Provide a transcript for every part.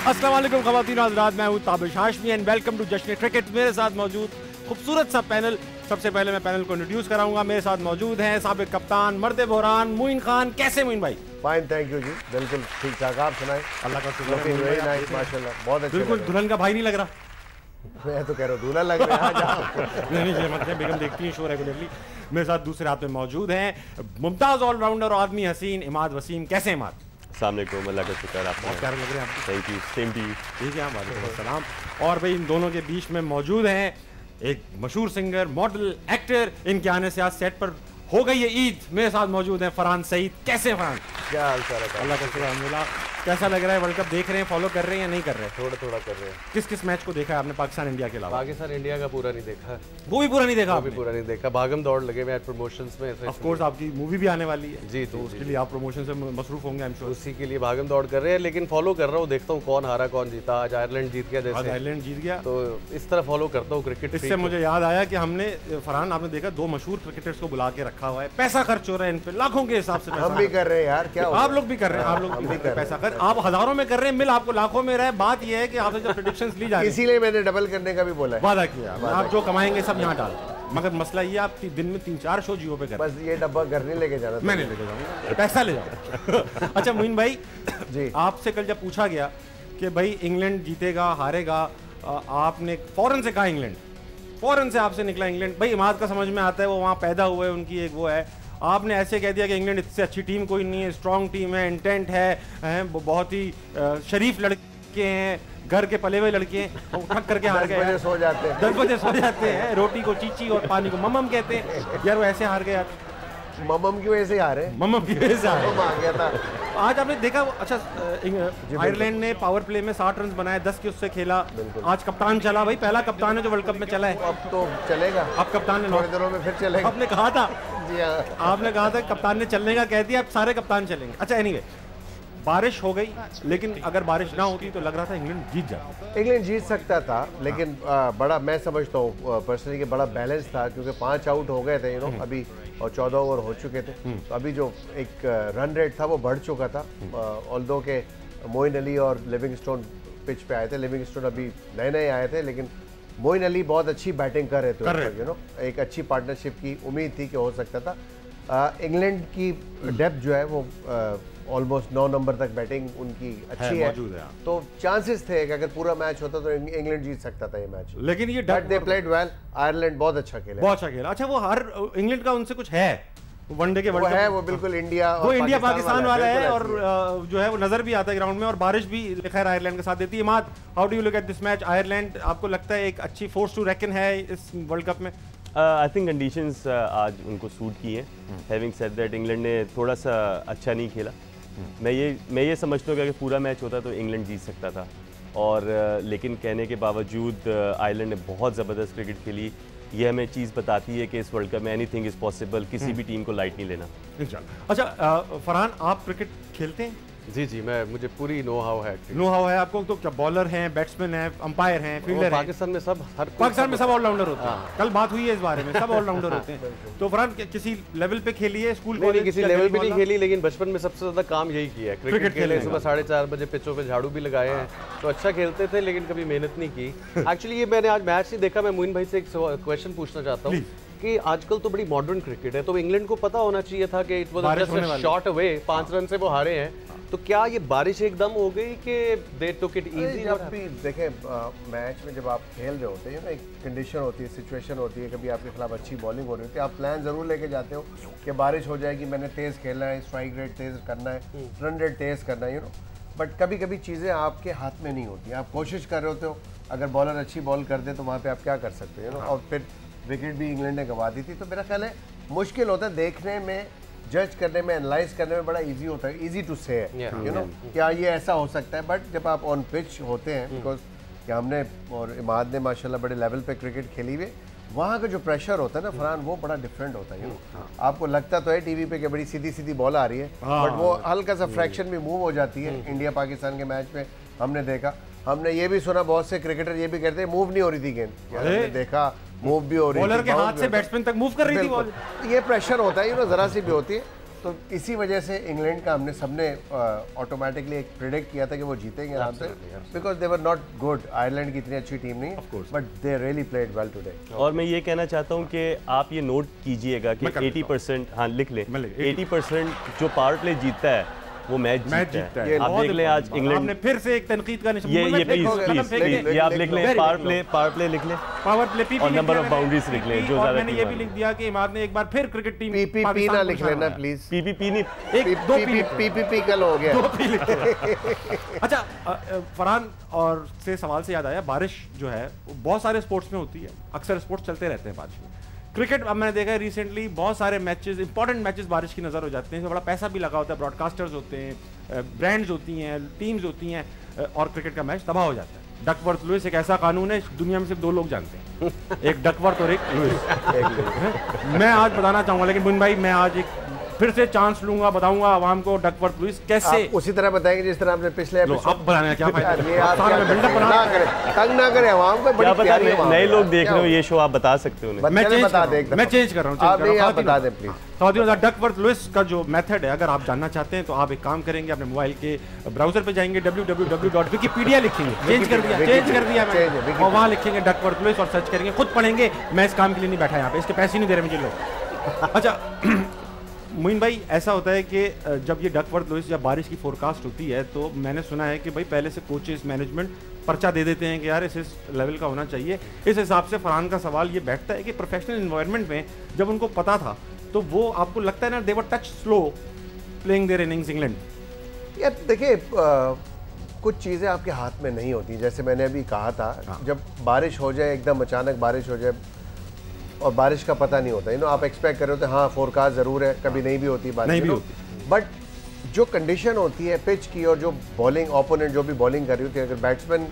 अस्सलाम वालेकुम ख़वातीन और हज़रात, मैं हूँ Tabish Hashmi and welcome to Jashn cricket. मेरे साथ मौजूद खूबसूरत सा पैनल। सबसे पहले मैं पैनल को इंट्रोड्यूस कराऊंगा। मेरे साथ मौजूद हैं साबिक कप्तान मर्द बुरहान मोइन खान। कैसे मोइन भाई? फाइन, थैंक यू जी, बिल्कुल ठीक ठाक। आप सुनाएं? अल्लाह का शुक्र है, वेरी नाइस, माशाल्लाह, बहुत अच्छा। बिल्कुल दुल्हन का भाई नहीं लग रहा। मैं तो कह रहा हूँ दूल्हा लग रहा है। नहीं ये मतलब बेगम देखती है शो रेगुलरली। मेरे साथ दूसरे हाथ में मौजूद हैं मुमताज़ ऑलराउंडर और आदमी हसीन इमाद वसीम। कैसे इमाद? अस्सलामुअलैकुम, अल्लाह का शुक्र। आप बहुत प्यारे लग रहे हैं आप। Thank you, same to you. ठीक है, वालेकुम अस्सलाम। और भाई इन दोनों के बीच में मौजूद हैं एक मशहूर सिंगर, मॉडल, एक्टर। इनके आने से आज सेट पर हो गई है ईद। मेरे साथ मौजूद हैं फरहान सईद। कैसे हैं फरहान? क्या हाल चाल है? अल्लाह का शुक्र अल्हम्दुलिल्लाह। कैसा लग रहा है? वर्ल्ड कप देख रहे हैं, फॉलो कर रहे हैं या नहीं कर रहे हैं? थोड़ा थोड़ा कर रहे हैं। किस किस मैच को देखा है आपने पाकिस्तान इंडिया के अलावा? पाकिस्तान इंडिया का पूरा नहीं देखा, वो भी पूरा नहीं देखा? भी पूरा नहीं देखा। भागम दौड़ लगे हुए प्रमोशंस में। ऑफ कोर्स आपकी मूवी भी आने वाली है जी, तो उसके लिए आप प्रमोशन से मसरूफ होंगे आई एम श्योर। उसी के लिए भागम दौड़ कर रहे हैं, लेकिन फॉलो कर रहा हूँ, देखता हूँ कौन हारा कौन जीता। आज आयरलैंड जीत गया, आज जैसे आयरलैंड जीत गया तो इस तरह फॉलो करता हूँ क्रिकेट। इससे मुझे याद आया कि हमने फरहान आपने देखा दो मशहूर क्रिकेटर्स को बुला के रखा हुआ है। पैसा खर्च हो रहा है इन पे लाखों के हिसाब से। हम भी कर रहे हैं यार, क्या आप लोग भी कर रहे हैं, आप लोग भी कर रहे हैं पैसा खर्च। आप हजारों में कर रहे हैं, मिल आपको लाखों में रहा है। बात यह है कि आपसे जब प्रेडिक्शंस ली जा रही है, इसीलिए मैंने डबल करने का भी बोला है, वादा किया आप जो कमाएंगे सब यहाँ डाल। मगर मसला ये आप दिन में 3-4 शो जियो पे कर। बस ये डब्बा घर नहीं लेके जाना, मैं नहीं लेके जाऊंगा, पैसा ले जाओ। अच्छा मोइन भाई जी, आपसे कल जब पूछा गया कि भाई इंग्लैंड जीतेगा हारेगा, आपने फौरन से कहा इंग्लैंड। फौरन से आपसे निकला इंग्लैंड। भाई इमाद का समझ में आता है, वो वहाँ पैदा हुए, उनकी एक वो है। आपने ऐसे कह दिया कि इंग्लैंड इससे अच्छी टीम कोई नहीं है, स्ट्रॉन्ग टीम है, इंटेंट है, बहुत ही शरीफ लड़के हैं, घर के पले हुए लड़के हैं, उठक करके हार गए। 10 बजे सो जाते हैं, 10 बजे सो जाते हैं, रोटी को चीची और पानी को ममम कहते हैं। यार वो ऐसे हार गए यार। ममम की वजह से हारे, ममम की वजह से हारे। आ गया था। आज आपने देखा अच्छा आयरलैंड ने पावर प्ले में 60 रन बनाए, 10 के उससे खेला। आज कप्तान चला भाई, पहला कप्तान है जो वर्ल्ड कप में चला है। अब तो चलेगा, अब कप्तान ने थोड़े दिनों में फिर चलेगा। आपने कहा था, जी हाँ, आपने कहा था कप्तान ने चलने का कह दिया, अब सारे कप्तान चलेंगे। अच्छा एनीवे बारिश हो गई, लेकिन अगर बारिश ना होती तो लग रहा था इंग्लैंड जीत जाता। इंग्लैंड जीत सकता था, लेकिन बड़ा मैं समझता हूँ पर्सनली कि बड़ा बैलेंस था, क्योंकि 5 आउट हो गए थे अभी, और 14 ओवर हो चुके थे। तो अभी जो एक रन रेट था वो बढ़ चुका था। ऑल्दो के मोइन अली और लिविंगस्टोन पिच पे आए थे। लिविंगस्टोन अभी नए नए आए थे, लेकिन मोइन अली बहुत अच्छी बैटिंग कर रहे थे। एक अच्छी पार्टनरशिप की उम्मीद थी कि हो सकता था। इंग्लैंड की डेप्थ जो है वो ऑलमोस्ट 9 नंबर तक बैटिंग उनकी अच्छी है, तो चांसेस थे कि अगर पूरा मैच होता तो इंग्लैंड जीत सकता था ये मैच। लेकिन ये दे प्लेड वेल। आयरलैंड बहुत अच्छा खेला, बहुत अच्छा खेला। अच्छा वो हर इंग्लैंड का उनसे कुछ है वनडे के वो है, वो बिल्कुल इंडिया वो इंडिया पाकिस्तान वाला है, और जो है वो नजर भी आता है ग्राउंड में, और बारिश भी खैर आयरलैंड के साथ देती है। Imad, how do you look at this match? Ireland आपको लगता है एक अच्छी फोर्स टू रेकन है इस वर्ल्ड कप में? आई थिंक कंडीशंस आज उनको सूट की हैं। हैविंग सेड दैट इंग्लैंड ने थोड़ा सा अच्छा नहीं खेला। मैं ये समझता हूँ कि अगर पूरा मैच होता तो इंग्लैंड जीत सकता था, और लेकिन कहने के बावजूद आयरलैंड ने बहुत ज़बरदस्त क्रिकेट खेली। ये हमें चीज़ बताती है कि इस वर्ल्ड कप में एनीथिंग इज़ पॉसिबल, किसी भी टीम को लाइट नहीं लेना। अच्छा फरहान, आप क्रिकेट खेलते हैं? जी जी, मुझे पूरी नो हाउ है आपको। तो क्या बॉलर हैं, बैट्समैन हैं, अंपायर हैं, फील्डर हैं? पाकिस्तान में सब ऑलराउंडर होते हैं। कल बात हुई है इस बारे में, सब ऑलराउंडर होते हैं। तो फरहान किसी लेवल पे खेली है? स्कूल नहीं, किसी लेवल पे नहीं खेली, लेकिन बचपन में सबसे ज्यादा काम यही किया है, क्रिकेट खेले। सुबह 4:30 बजे पिचों पे झाड़ू भी लगाए हैं, तो अच्छा खेलते थे, लेकिन कभी मेहनत नहीं की। एक्चुअली ये मैंने आज मैच नहीं देखा। मैं मोइन भाई से एक क्वेश्चन पूछना चाहता हूँ कि आजकल तो बड़ी मॉडर्न क्रिकेट है, तो इंग्लैंड को पता होना चाहिए था कि it was just a shot away, 5 run से वो हारे हैं। तो क्या ये बारिश एकदम हो गई कि दे टुक इट इजी? जब भी देखें मैच में जब आप खेल रहे होते हैं ना, एक कंडीशन होती है, सिचुएशन होती है, कभी आपके खिलाफ अच्छी बॉलिंग हो रही होती है, आप प्लान ज़रूर लेके जाते हो कि बारिश हो जाएगी, मैंने तेज़ खेलना है, स्ट्राइक रेट तेज़ करना है, रन रेट तेज़ करना है, बट कभी कभी चीज़ें आपके हाथ में नहीं होती। आप कोशिश कर रहे होते हो, अगर बॉलर अच्छी बॉल कर दे तो वहाँ पर आप क्या कर सकते हो, और फिर विकेट भी इंग्लैंड ने गंवा दी थी। तो मेरा ख्याल है मुश्किल होता है देखने में, जज करने में, एनालाइज करने में बड़ा इजी होता है, इजी टू से क्या ये ऐसा हो सकता है। बट जब आप ऑन पिच होते हैं, बिकॉज क्या हमने और इमाद ने माशाल्लाह बड़े लेवल पे क्रिकेट खेली हुई, वहाँ का जो प्रेशर होता है ना फरहान, वो बड़ा डिफरेंट होता है। आपको लगता तो है टीवी पे कि बड़ी सीधी सीधी बॉल आ रही है, बट वो हल्का सा फ्रैक्शन भी मूव हो जाती है। इंडिया पाकिस्तान के मैच में हमने देखा, हमने ये भी सुना, बहुत से क्रिकेटर ये भी कहते हैं मूव नहीं हो रही थी गेंद, हमने देखा मूव भी हो रही थी, बॉलर के हाथ से बैट्समैन तक मूव कर रही थी बॉल। ये प्रेशर होता है, जरा सी भी होती है। तो इसी वजह से इंग्लैंड का हमने सबने ऑटोमेटिकली एक प्रिडिक्ट किया था कि वो जीतेंगे आराम से, because they were not good. Ireland की इतनी अच्छी टीम नहीं, but they really played well today. और मैं ये कहना चाहता हूँ कि आप ये नोट कीजिएगा कि 80%, हाँ लिख लें, 80% जो पावर प्ले जीतता है वो मैच जीतता है। आप देख लें आज इंग्लैंड, आपने फिर से एक तनकीद का निशान, ये प्लीज ये आप लिख लें, पावर प्ले लिख लें, पावर प्ले पीपी और नंबर ऑफ बाउंड्रीज लिख लें जो ज्यादा। मैंने ये भी लिख दिया कि इमाद ने एक बार फिर क्रिकेट टीम पीपीपी ना लिख लेना प्लीज, पीपीपी नहीं, एक दो पीपीपी कल हो गया। अच्छा फरहान, और से सवाल से याद आया, बारिश जो है बहुत सारे स्पोर्ट्स में होती है, अक्सर स्पोर्ट्स चलते रहते हैं बारिश में। क्रिकेट अब मैंने देखा है रिसेंटली बहुत सारे मैचेस, इंपॉर्टेंट मैचेस बारिश की नज़र हो जाते हैं, इसमें बड़ा पैसा भी लगा होता है, ब्रॉडकास्टर्स होते हैं, ब्रांड्स होती हैं, टीम्स होती हैं, और क्रिकेट का मैच तबाह हो जाता है। डकवर्थ लुइस एक ऐसा कानून है दुनिया में सिर्फ 2 लोग जानते हैं, एक डकवर्थ और एक लुइस। मैं आज बताना चाहूँगा, लेकिन मुन भाई मैं आज एक फिर से चांस लूंगा, बताऊंगा आवाम को डकवर्थ लुइस कैसे, उसी तरह बताएंगे जिस तरह आपने पिछले अब बनाने का क्या फायदा, तंग ना करे आवाम को। क्या पता नए लोग देख रहे हो ये शो, आप बता सकते हो। मैं चेंज कर रहा हूँ, बता दें प्लीज। डकवर्थ लुइस का जो मेथड है, अगर आप जानना चाहते हैं तो आप एक काम करेंगे, अपने मोबाइल के ब्राउजर पे जाएंगे, www.wikipedia लिखेंगे, चेंज कर दिया मैंने, और वहाँ लिखेंगे डकवर्थ लुइस और सर्च करेंगे, खुद पढ़ेंगे। मैं इस काम के लिए नहीं बैठा यहाँ पे, इसके पैसे नहीं दे रहे मुझे लोग। अच्छा मोइन भाई, ऐसा होता है कि जब ये डकवर्थ लुइस या बारिश की फोरकास्ट होती है तो मैंने सुना है कि भाई पहले से कोचेस, मैनेजमेंट पर्चा दे देते हैं कि यार इस लेवल का होना चाहिए। इस हिसाब से फरहान का सवाल ये बैठता है कि प्रोफेशनल इन्वायरमेंट में जब उनको पता था तो वो आपको लगता है ना, they were touch slow playing their innings England? यार देखिए, कुछ चीज़ें आपके हाथ में नहीं होती, जैसे मैंने अभी कहा था, जब बारिश हो जाए, एकदम अचानक बारिश हो जाए और बारिश का पता नहीं होता, आप एक्सपेक्ट कर रहे होते, हाँ फोरकास्ट ज़रूर है, कभी नहीं भी होती बारिश, नहीं भी होती, बट जो कंडीशन होती है पिच की और जो बॉलिंग, ओपोनेंट जो भी बॉलिंग कर रही होती है, अगर बैट्समैन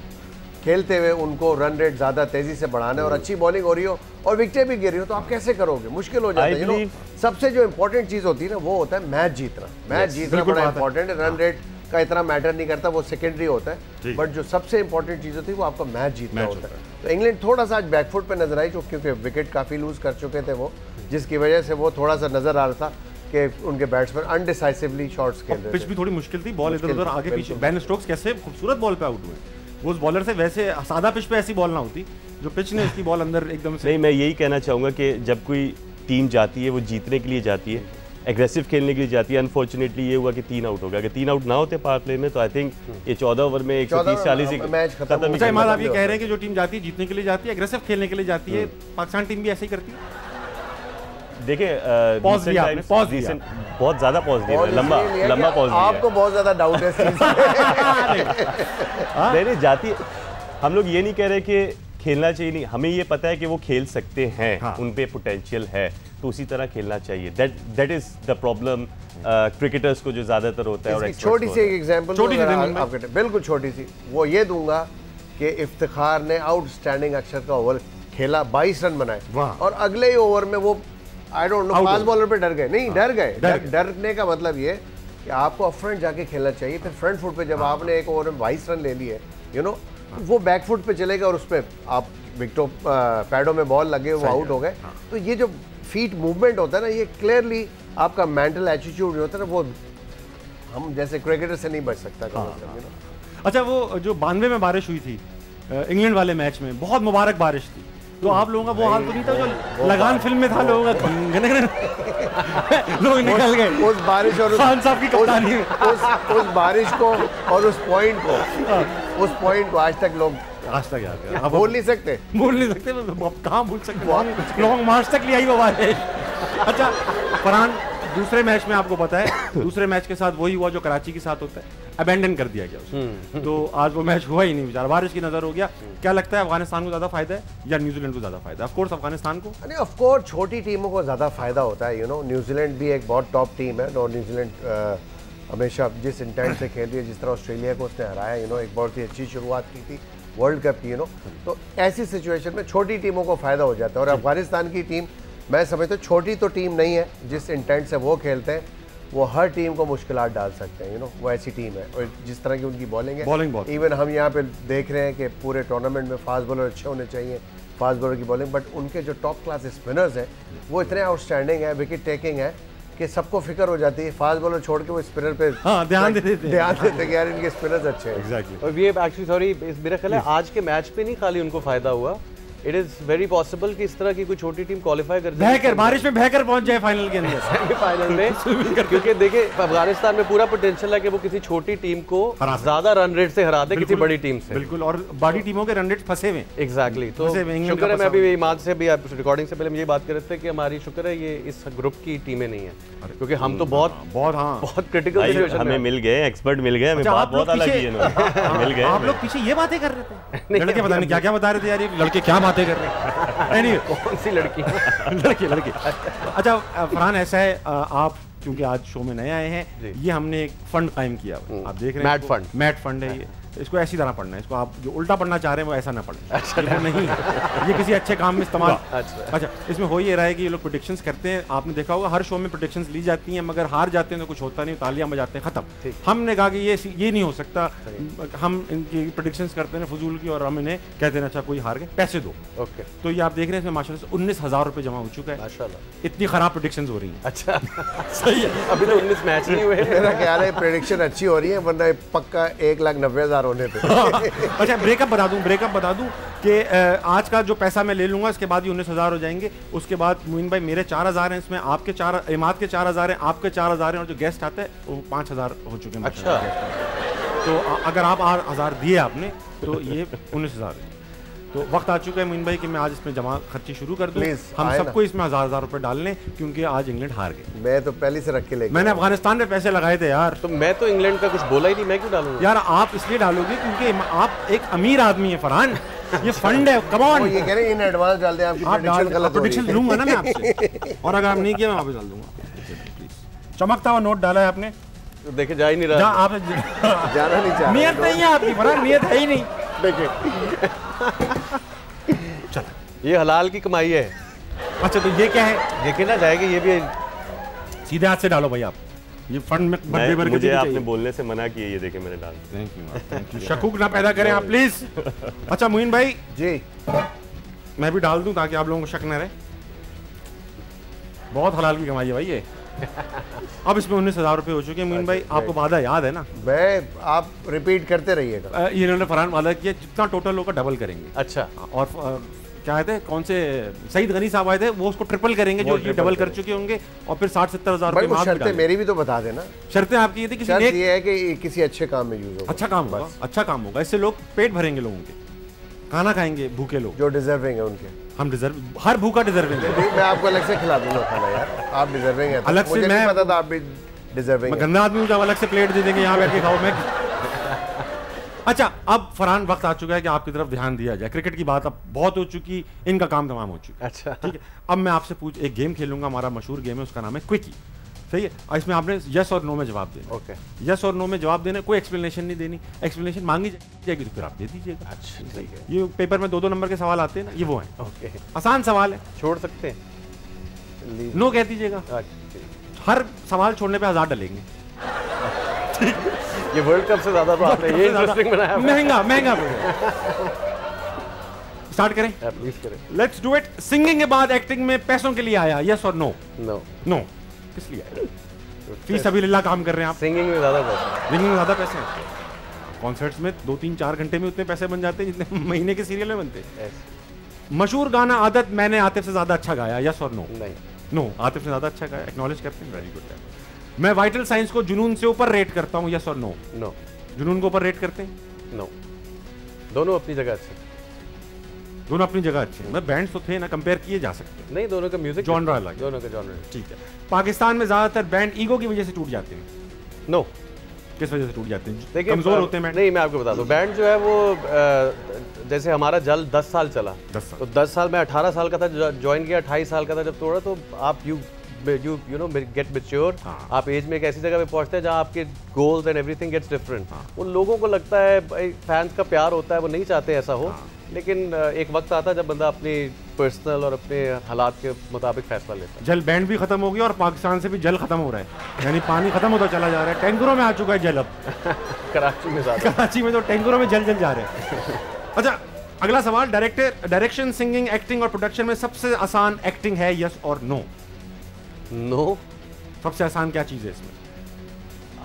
खेलते हुए उनको रन रेट ज़्यादा तेज़ी से बढ़ाना है और अच्छी बॉलिंग हो रही हो और विकेटें भी गिर रही हो, तो आप कैसे करोगे? मुश्किल हो जाता है। सबसे जो इंपॉर्टेंट चीज़ होती है ना, वो होता है मैच जीतना। मैच जीतना बड़ा इंपॉर्टेंट है, रन रेट का इतना मैटर नहीं करता, वो सेकेंडरी होता है, बट जो सबसे इंपॉर्टेंट चीज़ होती है वो आपका मैच जीतना होता है। तो इंग्लैंड थोड़ा सा आज बैकफुट पे नजर आई, क्योंकि विकेट काफ़ी लूज कर चुके थे वो, जिसकी वजह से वो थोड़ा सा नजर आ रहा था कि उनके बैट्समैन अनडिसाइसिवली शॉट्स खेल रहे थे। पिच भी थोड़ी मुश्किल थी, बॉल इधर उधर आगे पीछे। बेन स्टोक्स कैसे खूबसूरत बॉल पे आउट हुए, वो उस बॉलर से, वैसे सादा पिच पे ऐसी बॉल ना होती, जो पिच ने उसकी बॉल अंदर एकदम से। नहीं, मैं यही कहना चाहूँगा कि जब कोई टीम जाती है वो जीतने के लिए जाती है, एग्रेसिव खेलने के लिए जाती है। अनफॉर्चुनेटली ये हुआ कि 3 आउट हो गया। अगर 3 आउट ना होते पावर प्ले में तो आई थिंक ये 14 ओवर में 130-40 मैच खत्म। आप ये कह रहे हैं कि जो टीम जाती है जीतने के लिए जाती है, एग्रेसिव खेलने के लिए जाती है, पाकिस्तान टीम भी ऐसे ही करती है। देखिए बहुत ज्यादा पॉज दिया, लंबा पॉज दिया। आपको बहुत ज्यादा डाउट है नहीं जाती है। हम लोग ये नहीं कह रहे कि खेलना चाहिए नहीं, हमें ये पता है कि वो खेल सकते हैं, हाँ। उन पे पोटेंशियल है, तो उसी तरह खेलना चाहिए। That is the problem cricketers को जो ज्यादातर होता है। और छोटी सी एक एग्जांपल, बिल्कुल छोटी सी, वो ये दूंगा कि इफ्तिखार ने आउटस्टैंडिंग अक्षर का ओवर खेला, 22 रन बनाए, और अगले ही ओवर में वो I don't know fast bowler पे डर गए। नहीं, डर गए। डरने का मतलब ये कि आपको फ्रंट जाके खेलना चाहिए, फिर फ्रंट फुट पे जब आपने एक ओवर में 22 रन ले लिए, वो बैक फुट पे चलेगा और उस पर आप विकेटों पैडों में बॉल लगे, वो आउट हो गए। तो ये जो फीट मूवमेंट होता है ना, ये क्लियरली आपका मेंटल एटीट्यूड जो होता है ना, वो हम जैसे क्रिकेटर से नहीं बच सकता। अच्छा, वो जो 92 में बारिश हुई थी इंग्लैंड वाले मैच में, बहुत मुबारक बारिश थी, तो आप लोगों का वो हाल तो नहीं था जो लगान फिल्म में था, लोगों का लोग निकल गए उस बारिश और खान साहब की कप्तानी में, उस बारिश को और उस पॉइंट को आज तक याद है। आप भूल नहीं सकते कहाँ भूल सकते, लॉन्ग मार्च तक ले आई वो बारिश। अच्छा फरहान, दूसरे मैच में आपको पता है, दूसरे मैच के साथ वही हुआ जो कराची के साथ होता है, अबेंडन कर दिया गया उसको। तो आज वो मैच हुआ ही नहीं, बेचारा बारिश की नजर हो गया। क्या लगता है अफगानिस्तान को ज्यादा फायदा है या न्यूजीलैंड को ज्यादा फायदा? ऑफ कोर्स अफगानिस्तान को। नहीं, ऑफ कोर्स छोटी टीमों को ज्यादा फायदा होता है। न्यूजीलैंड भी एक बहुत टॉप टीम है, और न्यूजीलैंड हमेशा जिस इंटेंट से खेल रही है, जिस तरह ऑस्ट्रेलिया को उसने हराया, एक बहुत ही अच्छी शुरुआत की थी वर्ल्ड कप की, तो ऐसी सिचुएशन में छोटी टीमों को फायदा हो जाता है। और अफगानिस्तान की टीम, मैं समझता हूँ छोटी तो टीम नहीं है, जिस इंटेंट से वो खेलते हैं वो हर टीम को मुश्किलात डाल सकते हैं। वो ऐसी टीम है, और जिस तरह की उनकी बॉलिंग है, इवन हम यहाँ पे देख रहे हैं कि पूरे टूर्नामेंट में फास्ट बॉलर अच्छे होने चाहिए, फास्ट बॉलर की बॉलिंग, बट उनके जो टॉप क्लास स्पिनर्स हैं वो इतने आउटस्टैंडिंग है, विकेट टेकिंग है कि सबको फिक्र हो जाती है, फास्ट बॉलर छोड़ के वो स्पिनर पे ध्यान देते कि यार इनके स्पिनर्स अच्छे हैं। एग्जैक्टली। और ये एक्चुअली सॉरी मेरा ख्याल है आज के मैच पे नहीं खाली उनको फायदा हुआ, इट इज वेरी पॉसिबल कि इस तरह की कोई छोटी टीम क्वालिफाई कर जाए, बहकर बारिश में बहकर पहुंच जाए फाइनल के अंदर, सेमीफाइनल में। क्योंकि देखिए अफगानिस्तान में पूरा पोटेंशियल है कि वो किसी छोटी टीम को ज्यादा रन रेट से हरा दे किसी बड़ी टीम से। बिल्कुल, और बड़ी टीमों के रन रेट फंसे हुए। एग्जैक्टली। तो शुक्र है, मैं अभी इमाद से भी रिकॉर्डिंग से पहले हम ये बात कर रहे थे कि हमारी शुक्र है ये इस ग्रुप की टीमें नहीं है, क्योंकि हम तो बहुत क्रिटिकल सिचुएशन में हमें मिल गए, एक्सपर्ट मिल गए, हमें बात बहुत अलग की है, मिल गए। आप लोग पीछे ये बातें कर रहे थे, लड़के पता नहीं क्या क्या बता रहे थे यार, ये लड़के क्या बातें कर रहे हैं। कौन सी लड़की? लड़की। अच्छा फरहान, ऐसा है आप क्योंकि आज शो में नए आए हैं, ये हमने एक फंड कायम किया, आप देख रहे हैं मैट फंड है ये, इसको ऐसी तरह पढ़ना है, इसको आप जो उल्टा पढ़ना चाह रहे हैं वो ऐसा ना पढ़ें। अच्छा नहीं, ये किसी अच्छे काम में इस्तेमाल। अच्छा, इसमें हो ये रहा है कि ये लोग प्रेडिक्शंस करते हैं, आपने देखा होगा हर शो में प्रेडिक्शंस ली जाती हैं, मगर हार जाते हैं तो कुछ होता नहीं, तालियां बजाते हैं, खत्म। हमने कहा कि ये नहीं हो सकता, हम इनकी प्रेडिक्शंस करते हैं फजूल की, और हम इन्हें कहते हैं अच्छा कोई हार गए पैसे दो। ओके, तो ये आप देख रहे हैं इसमें माशाल्लाह से 19,000 रुपये जमा हो चुका है। माशाल्लाह, इतनी खराब प्रेडिक्शंस हो रही हैं। अच्छा सही है, अभी तो 19 मैच नहीं हुए। मेरा ख्याल है प्रेडिक्शन अच्छी हो रही है, वरना पक्का 1,90,000 होने थे। अच्छा ब्रेकअप बता दूं कि आज का जो पैसा मैं ले लूंगा इसके बाद ही 19,000 हो जाएंगे। उसके बाद मोइन भाई मेरे 4,000 हैं, इसमें आपके 4, इमाद के 4,000 हैं, आपके 4,000 हैं, और जो गेस्ट आता है वो 5,000 हो चुके हैं। अच्छा, तो अगर आप 8,000 दिए आपने तो ये 19,000 है। तो वक्त आ चुका है मोइन भाई कि मैं आज इसमें जमा खर्ची शुरू कर दूं, हम सबको इसमें 1,000 रुपए डाल लें, क्योंकि आज इंग्लैंड हार गए। मैं तो पहले से रख के लेके मैंने अफगानिस्तान में पैसे लगाए थे यार। तो मैं तो इंग्लैंड का कुछ बोला ही नहीं, मैं क्यों डालूंगा यार? आप इसलिए डालोगे क्योंकि आप एक अमीर आदमी है फरहान, ये फंड है, कम ऑन। ये कह रहे हैं इन एडवांस डाल दें, आपकी प्रेडिक्शन गलत हो रही है। प्रेडिक्शन लूंगा ना मैं आपसे, और अगर आप नहीं किया मैं वापस डाल दूंगा। चमकता हुआ नोट डाला है आपने, देखे जा ही नहीं रहा, आप जाना नहीं चाह रहे, नियत नहीं है आपकी फरहान, नियत है ही नहीं। देखिए ये हलाल की कमाई है। अच्छा तो ये क्या है? देखे ना जाएगी, ये भी सीधे हाथ से डालो भाई आप, ये फंड में बर्थडे भर के मुझे आपने बोलने से मना किया, ये देखे मैंने डाल। Thank you. शकूक ना पैदा करें आप प्लीज। अच्छा मोइन भाई जी, मैं भी डाल दूं ताकि आप लोगों को शक न रहे। बहुत हलाल की कमाई है भाई ये। अब इसमें 19,000 रुपए हो चुके हैं मोइन भाई, आपको वादा याद है ना? आप रिपीट करते रहिएगा। इन्होंने फरहान वादा किया जितना टोटल होगा डबल करेंगे। अच्छा, और क्या आए थे, कौन से सईद गनी साहब आए थे, वो उसको ट्रिपल करेंगे, जो ये डबल कर चुके होंगे, और फिर 60-70,000 रुपए। शर्तें मेरी भी तो बता देना। शर्तें आपकी ये थी कि शर्त ये है कि किसी अच्छे काम में यूज हो, अच्छा काम होगा, अच्छा काम होगा, इससे लोग पेट भरेंगे, लोगों के खाना खाएंगे भूखे लोग, जो डिजर्विंग है उनके। हम डिजर्व, हर भूखा डिजर्विंग है। मैं आपको अलग से खिला दूंगा खाना यार, आप डिजर्विंग है। अलग से मुझे मैं पता था आप भी डिजर्विंग है। गंदा आदमी हूं, जब अलग से प्लेट दे देंगे यहाँ बैठ के खाओ मैं। अच्छा अब फरहान वक्त आ चुका है कि आपकी तरफ ध्यान दिया जाए, क्रिकेट की बात अब बहुत हो चुकी, इनका काम तमाम हो चुका। अच्छा ठीक है, अब मैं आपसे एक गेम खेलूंगा, हमारा मशहूर गेम है, उसका नाम है क्विकी। सही है, और इसमें आपने यस और नो में जवाब देना। ओके, यस और नो में जवाब देना, कोई एक्सप्लेनेशन नहीं देनी, एक्सप्लेनेशन मांगी जाएगी तो फिर आप दे दीजिएगा। अच्छा ठीक है। ये पेपर में 2-2 नंबर के सवाल आते हैं ना, ये वो हैं। ओके, आसान सवाल है, छोड़ सकते हैं, नो कह दीजिएगा। हर सवाल छोड़ने पे 1,000 डलेंगे। ये वर्ल्ड कप से ज्यादा तो आपने ये इंटरेस्टिंग बनाया, महंगा स्टार्ट करें, प्लीज करें। Let's do it. सिंगिंग के बाद एक्टिंग में पैसों के लिए आया, यस और नो? नो। नो किस लिए आया? फीस अभी लिल्लाह काम कर रहे हैं आप, सिंगिंग में ज्यादा पैसे, सिंगिंग में ज्यादा पैसे हैं, कॉन्सर्ट्स में 2-3-4 घंटे में उतने पैसे बन जाते हैं जितने महीने के सीरियल में बनते हैं। मशहूर गाना आदत मैंने आतिफ से ज्यादा अच्छा गाया, यस और नो? नहीं। नो, आतिफ से ज्यादा अच्छा गाया, एक्नॉलेज करते हैं, वेरी गुड। मैं वाइटल साइंस को जुनून से ऊपर रेट करता हूँ, यस और नो? नो। जुनून को ऊपर रेट करते हैं? नो। दोनों अपनी जगह अच्छे, दोनों अपनी जगह अच्छे हैं, बैंड्स तो थे ना, कंपेयर किए जा सकते हैं। नहीं, दोनों का म्यूजिक जॉनरा अलग, दोनों का जॉनरा ठीक है। पाकिस्तान में ज्यादातर बैंड ईगो की वजह से टूट जाते हैं? नो। किस वजह से टूट जाते हैं? देखिए कमजोर होते हैं बैंड? नहीं, मैं आपको बता दूं, बैंड जो है वो जैसे हमारा जल 10 साल चला, 10 साल, तो 10 साल में 18 साल का था ज्वाइन किया, 28 साल का था जब तोड़ा, तो आप यू नो गेट मैच्योर, आप एज में एक ऐसी जगह पे पहुंचते हैं जहां आपके goals and everything gets different. उन लोगों को लगता है भाई फैंस का प्यार होता है, वो नहीं चाहते ऐसा हो, लेकिन एक वक्त आता है जब बंदा अपनी पर्सनल और अपने हालात के मुताबिक फैसला लेता है। जल बैंड भी खत्म हो गया और पाकिस्तान से भी जल खत्म हो रहा है, यानी पानी खत्म होता चला जा रहा है, टैंकरों में आ चुका है जल अब। कराची में ज्यादा, कराची में तो टैंकरों में जल जा रहे हैं। अच्छा अगला सवाल, डायरेक्शन, सिंगिंग, एक्टिंग और प्रोडक्शन में सबसे आसान एक्टिंग है, यस और नो? नो। सबसे आसान क्या चीज़ है इसमें?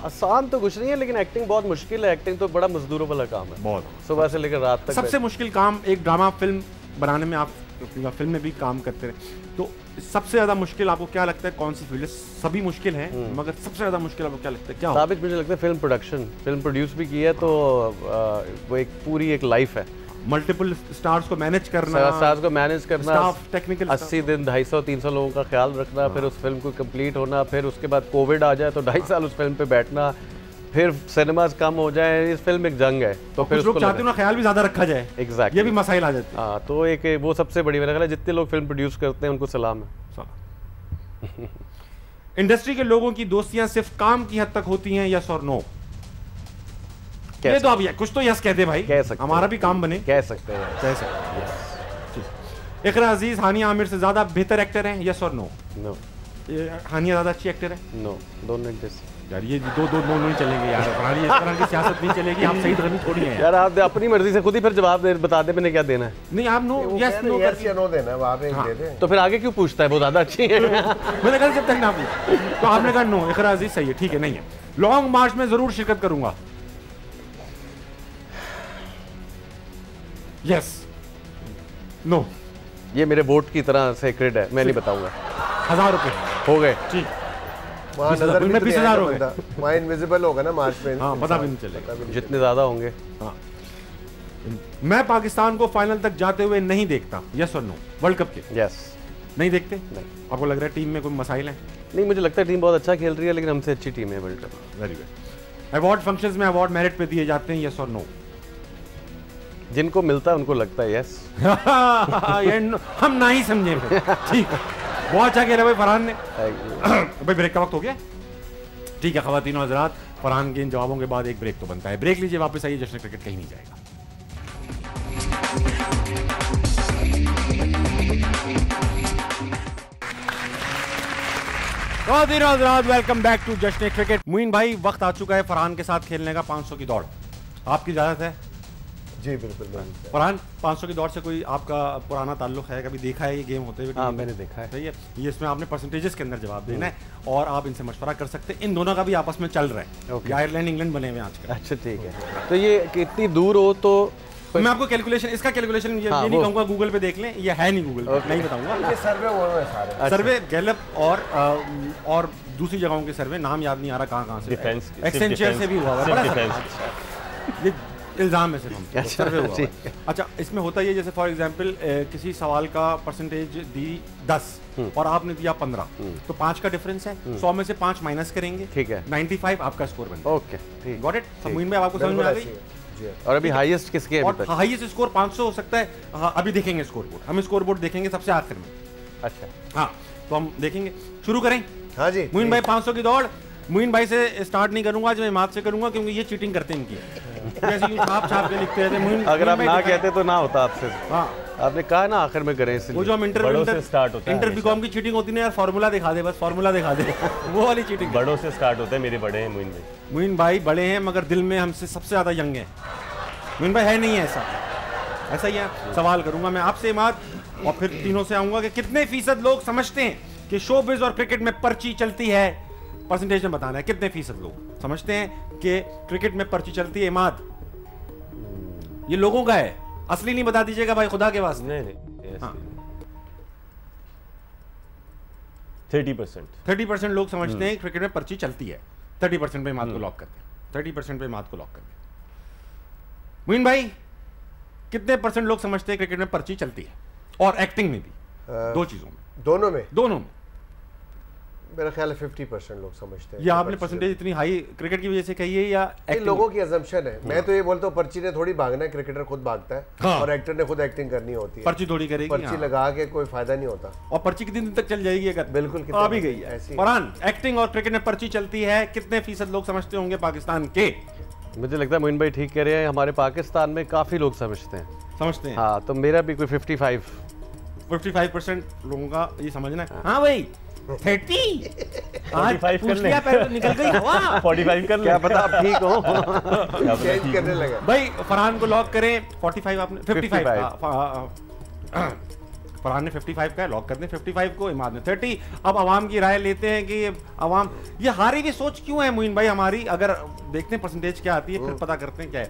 आसान तो कुछ नहीं है, लेकिन एक्टिंग बहुत मुश्किल है। एक्टिंग तो बड़ा मजदूरों वाला काम है, बहुत। सुबह से लेकर रात तक। सबसे मुश्किल काम एक ड्रामा फिल्म बनाने में, आप फिल्म में भी काम करते रहे, तो सबसे ज्यादा मुश्किल आपको क्या लगता है कौन सी फील्ड है? सभी मुश्किल हैं, मगर सबसे ज्यादा मुश्किल आपको क्या लगता है? क्या साबित मुझे लगता है फिल्म प्रोडक्शन, फिल्म प्रोड्यूस भी की है तो वो एक पूरी एक लाइफ है। मल्टीपल स्टार्स को मैनेज करना, स्टार्स को मैनेज करना, टेक्निकल 80 दिन 250-300 लोगों का ख्याल रखना, फिर उस फिल्म को कंप्लीट होना, फिर उसके बाद कोविड आ जाए तो 2.5 साल उस फिल्म पे बैठना, फिर सिनेमाज कम हो जाए। इस फिल्म एक जंग है, तो फिर लोग चाहते हैं ख्याल भी ज्यादा रखा जाए। एग्जैक्टली, ये भी मसाइल आ जाते हैं। हाँ, तो एक वो सबसे बड़ी, मेरा ख्याल है जितने लोग फिल्म प्रोड्यूस करते हैं उनको सलाम है। इंडस्ट्री के लोगों की दोस्तियां सिर्फ काम की हद तक होती हैं, यस और नो? ये तो आप कुछ तो यस कहते भाई, कह सकते, हमारा भी काम बने, कह सकते हैं, कह सकते हैं। इकरा अजीज हानिया आमिर से ज्यादा बेहतर एक्टर हैं, यस और नो? नो। हानिया ज्यादा अच्छी एक्टर है? नो, दोनों एक जैसे। यार ये दो नहीं चलेंगे यार, फरहान इस तरह की सियासत नहीं चलेगी। आप सही तरह थोड़ी हैं यार, आप अपनी मर्जी से खुद ही फिर जवाब बता दे, मैंने क्या देना है। नहीं, आप नो यस नो यस या नो देना है, वहां पे दे दे। तो फिर आगे क्यों पूछता है, वो ज्यादा अच्छी है। मैंने कहा जब तक ना पूछा तो आपने कहा नो। इकरा अजीज सही है, ठीक है, नहीं है। लॉन्ग मार्च में जरूर शिरकत करूंगा, यस नो? ये मेरे वोट की तरह सेक्रेट है, मैं नहीं बताऊंगा। 1000 रुपए हो गए, ठीक। वहाँ नजर भी 20,000 हो गए, वहाँ इनविजिबल होगा ना मार्च में। हाँ, पता भी नहीं चलेगा जितने ज्यादा होंगे। हाँ। मैं पाकिस्तान को फाइनल तक जाते हुए नहीं देखता, यस और नो? वर्ल्ड कप के यस। नहीं देखते? नहीं। आपको लग रहा है टीम में कोई मसाइल है? नहीं, मुझे लगता है टीम बहुत अच्छा खेल रही है, लेकिन हमसे अच्छी टीम है world cup. Very good. Award functions में अवार्ड मेरिट पे दिए जाते हैं, यस और नो? जिनको मिलता है उनको लगता है यस। हम ना ही समझे। ठीक है, बहुत अच्छा खेला भाई फरहान ने। भाई ब्रेक का वक्त हो गया, ठीक है ख़वातीन और हज़रात, फरहान के इन जवाबों के बाद एक ब्रेक तो बनता है। ब्रेक लीजिए, वापस आइए, जश्न क्रिकेट कहीं नहीं जाएगा। ख़वातीन और हज़रात, welcome back to Jashn cricket. Muin भाई, वक्त आ चुका है फरहान के साथ खेलने का 500 की दौड़। आपकी इजाज़त है? जी बिल्कुल। फरहान, 500 की दौड़ से कोई आपका पुराना ताल्लुक है? कभी देखा है ये गेम होते हुए? हाँ, मैंने देखा है। सही है। ये इसमें आपने परसेंटेजेस के अंदर जवाब देना है और आप इनसे मशवरा कर सकते हैं। इन दोनों का भी आपस में चल रहा है। ये आयरलैंड इंग्लैंड बने हुए आजकल। अच्छा, ठीक है। तो ये कितनी दूर हो तो मैं आपको कैलकुलेशन, इसका कैलकुलेशन ये नहीं कहूँगा गूगल पे देख लें, ये है नहीं गूगल पे, नहीं बताऊंगा। ये सर्वे हो रहे हैं सारे, सर्वे गैलप और दूसरी जगहों के सर्वे, नाम याद नहीं आ रहा कहाँ से, एक्सेंचर से भी हुआ है, इल्जाम है सिर्फ हम सर्वे हुआ है। अच्छा, इसमें होता है जैसे फॉर एग्जांपल किसी सवाल का परसेंटेज दी 10 और आपने दिया 15, तो 5 का डिफरेंस है, 100 में से 5 माइनस करेंगे, ठीक है, 95 आपका स्कोर बनता है। ओके, ठीक, गॉट इट? मुइन में आपको समझ में आ गई? और अभी हाईएस्ट किसके है? हाईएस्ट स्कोर 500 हो सकता है। हाँ, अभी देखेंगे स्कोर बोर्ड, हम स्कोर बोर्ड देखेंगे सबसे आखिर में। अच्छा, हाँ, तो हम देखेंगे। शुरू करें? हाँ जी। मुइन भाई 500 की दौड़, मुइन भाई से स्टार्ट नहीं करूंगा आज, मैं मात से करूंगा, क्योंकि ये चीटिंग करते हैं इनकी। छाप के लिखते रहते हैं। अगर आप ना कहते तो ना होता आपसे। हाँ, आपने कहा ना आखिर में करें, इसलिए वो जो हम इंटर बीकॉम की चीटिंग होती है यार, फार्मूला दिखा दे, बस फार्मूला दिखा दे, वो वाली चीटिंग। बड़ों से स्टार्ट होता है, मेरे बड़े हैं मुइन भाई। मुइन भाई बड़े हैं मगर दिल में हमसे सबसे ज्यादा यंग है। मुइन भाई है नहीं है ऐसा ही है। सवाल करूंगा मैं आपसे इमाद, और फिर तीनों से आऊंगा कि कितने फीसद लोग समझते हैं कि शोबिज और क्रिकेट में पर्ची चलती है? परसेंटेज में बताना है कितने फीसद लोग समझते हैं कि क्रिकेट में पर्ची चलती है। इमाद, ये लोगों का है, असली नहीं बता दीजिएगा भाई, खुदा के वास्ते। नहीं, हाँ। 30% 30% लोग समझते हैं क्रिकेट में पर्ची चलती है। 30% पे इमाद को लॉक करते हैं। 30% पे इमाद को लॉक करते हैं। मुइन भाई, कितने परसेंट लोग समझते हैं क्रिकेट में पर्ची चलती है? और एक्टिंग में भी, दो चीजों में। दोनों में मेरा ख्याल है 50% लोग समझते हैं। ये आपने परसेंटेज इतनी हाई क्रिकेट की वजह से कही है या लोगों की अजम्पशन है? मैं तो ये बोलता हूँ पर्ची ने थोड़ी भागना है, क्रिकेटर खुद भागता है। हाँ। और एक्टर ने खुद एक्टिंग करनी होती है। पर्ची थोड़ी करेगी, पर्ची हाँ। लगा के कोई फायदा नहीं होता। और पर्ची कितने दिन तक चल जाएगी अगर? बिल्कुल, आ भी गई है। फरहान, एक्टिंग और क्रिकेट में पर्ची चलती है, कितने फीसद लोग समझते होंगे पाकिस्तान के? मुझे लगता है मोइन भाई ठीक कह रहे हैं, हमारे पाकिस्तान में काफी लोग समझते हैं। हाँ, तो मेरा भी कोई 55% लोगों का ये समझना है। हाँ भाई, 30 45 कर ले, निकल गई हवा। 45 कर ले, क्या पता आप ठीक हो। चेंज करने लगा भाई। फरहान को लॉक करें। 45 आपने 55। फरहान ने 55 का है, लॉक कर दें 55 को, इमाद ने 30। अब आवाम की राय लेते हैं कि आवाम ये हारी की सोच क्यों है मोइन भाई हमारी, अगर देखते हैं परसेंटेज क्या आती है फिर पता करते हैं क्या है।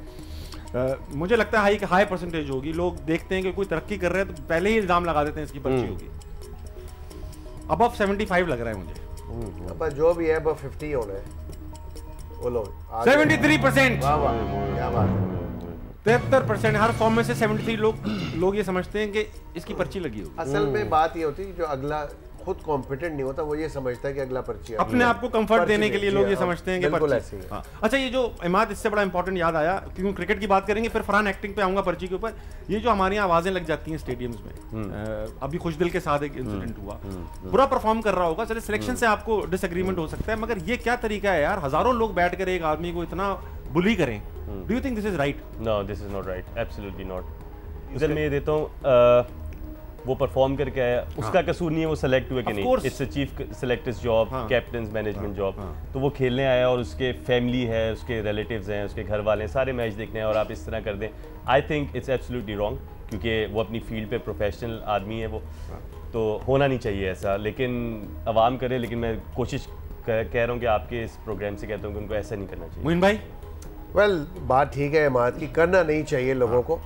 मुझे लगता है हाई परसेंटेज होगी, लोग देखते हैं कि कोई तरक्की कर रहे हैं तो पहले ही इल्जाम लगा देते हैं इसकी पर्ची होगी। अब 75 लग रहा है मुझे, अब जो भी है अब 50 होना है वो लोग 73%। वाह वाह क्या बात है। 73% हर फॉर्म में से 73 लोग ये समझते हैं कि इसकी पर्ची लगी होगी। असल में बात ये होती है जो अगला खुद कॉम्पिटेंट नहीं होता वो ये समझता है कि अगला पर्ची अपने आप को कंफर्ट देने के लिए लोग ये समझते हैं कि बिल्कुल पर्ची। ऐसे ही है। हाँ। अच्छा, ये जो इमाद, इससे बड़ा इंपॉर्टेंट याद आया क्योंकि क्रिकेट की बात करेंगे फिर फरहान एक्टिंग पे आऊंगा पर्ची के ऊपर। ये जो हमारी आवाजें लग जाती हैं स्टेडियम्स में, अभी खुशदिल के साथ एक इंसिडेंट हुआ, बुरा परफॉर्म कर रहा होगा, चले सिलेक्शन से आपको डिसएग्रीमेंट हो सकता है, मगर ये क्या तरीका है यार, हजारों लोग बैठ कर एक आदमी को इतना बुली करें। Do you think this is right? No, this is not right, absolutely not. इधर मैं ये देता हूँ, वो परफॉर्म करके आया, उसका कसूर नहीं है वो सेलेक्ट हुए कि नहीं, it's a chief selectors job, captain management job. तो वो खेलने आया और उसके फैमिली है, उसके रिलेटिव्स हैं, उसके घर वाले हैं, सारे मैच देखने हैं और आप इस तरह कर दें, I think it's absolutely wrong, क्योंकि वो अपनी फील्ड पे प्रोफेशनल आदमी है वो, तो होना नहीं चाहिए ऐसा। लेकिन आवाम करे, लेकिन मैं कोशिश कह रहा हूँ कि आपके इस प्रोग्राम से कहता हूँ कि उनको ऐसा नहीं करना चाहिए। मोइन भाई वेल बात ठीक है इमाद की, करना नहीं चाहिए लोगों को,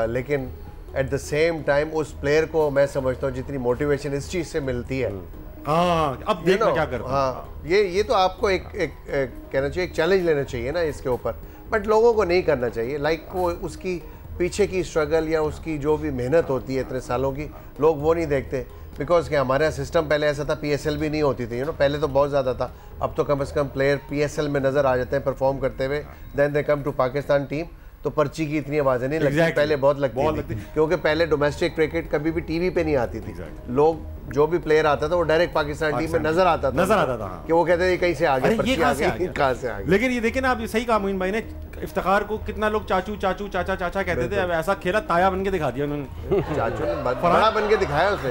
लेकिन एट द सेम टाइम उस प्लेयर को मैं समझता हूँ जितनी मोटिवेशन इस चीज़ से मिलती है, अब देखना क्या करता है। हाँ, ये तो आपको एक कहना चाहिए, एक चैलेंज लेना चाहिए ना इसके ऊपर, बट लोगों को नहीं करना चाहिए। लाइक वो उसकी पीछे की स्ट्रगल या उसकी जो भी मेहनत होती है इतने सालों की, लोग वो नहीं देखते। बिकॉज कि हमारा सिस्टम पहले ऐसा था, PSL भी नहीं होती थी, पहले तो बहुत ज़्यादा था, अब तो कम से कम प्लेयर PSL में नज़र आ जाते हैं परफॉर्म करते हुए, then they come to Pakistan team, तो पर्ची की इतनी आवाज़ें नहीं लगती, पहले बहुत लगती थी, क्योंकि पहले डोमेस्टिक क्रिकेट कभी भी टीवी पे नहीं आती थी। लोग जो भी प्लेयर आता था वो डायरेक्ट पाकिस्तान टीम में नजर आता था कि वो कहते थे कहीं से आ गए, पर्ची आ गई, कहाँ से आ गई। लेकिन ये देखिए ना, आप ये सही कहा मोइन भाई ने, इफ्तिखार को कितना लोग चाचू चाचू चाचा चाचा कहते थे, अब ऐसा खेला ताया बन के दिखा दिया उन्होंने। चाचू ने बड़ा बन के दिखाया उसने।